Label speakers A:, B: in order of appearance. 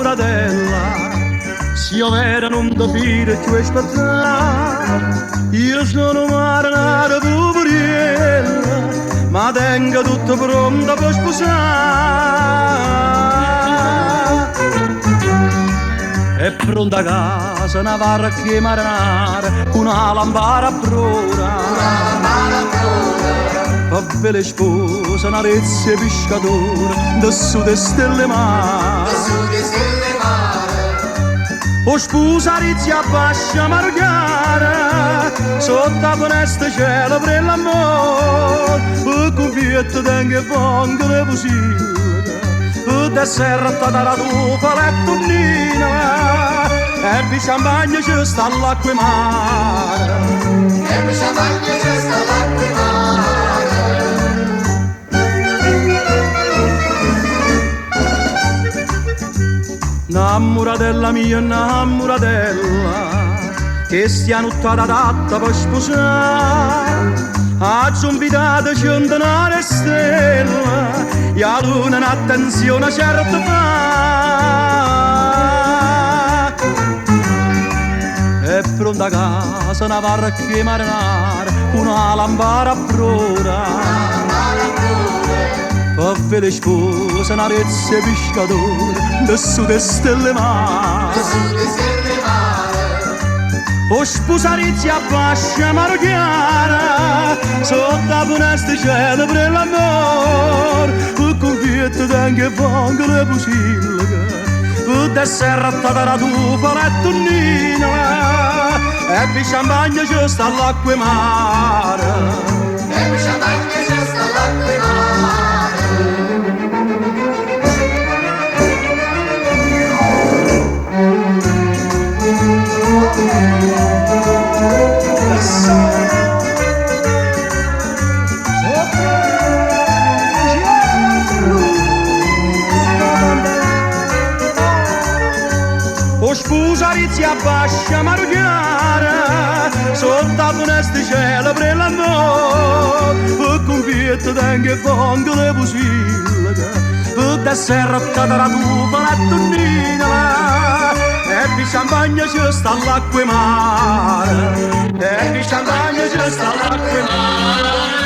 A: muratella, se io vera non ti fide più aspettare, io sono marinara poveriella, ma tengo tutto pronto per sposare. È pronta a casa una varca marinara, una lampada bruna. Per le spose una rezza pescatore, da su de stelle mare. O sposa rizia bascia margara, sotto la finestra cielo per l'amore, e con pietto tengo e pongo le pusille, e da serra da tufa le tonnina, e vi champagne ci sta l'acqua e mare. E vi champagne ci sta l'acqua e mare. Innamoratella mia, innamoratella, che stia nottata adatta per sposare, a zombitata centinaia stella, e la luna un'attenzione certa fa. È pronta a casa una varca marinara, una lampada bruna. Per le spose una rezza pescatore, da su de stelle mare. O sposa rizia bascia marocchiana, sotto la finestra cielo per l'amore, e con pietto tengo e pongo le pusille, e da serra da tufa le tonnina, e vi champagne ci sta l'acqua e mare. E vi champagne ci sta l'acqua e mare. O sposa rizia bascia marocchiana, sotto la finestra cielo per l'amore, e con pietto tengo e pongo le pusille, e da serra da tufa la tonnina, e vi champagne ci sta l'acqua e mare. E vi champagne ci sta l'acqua e mare.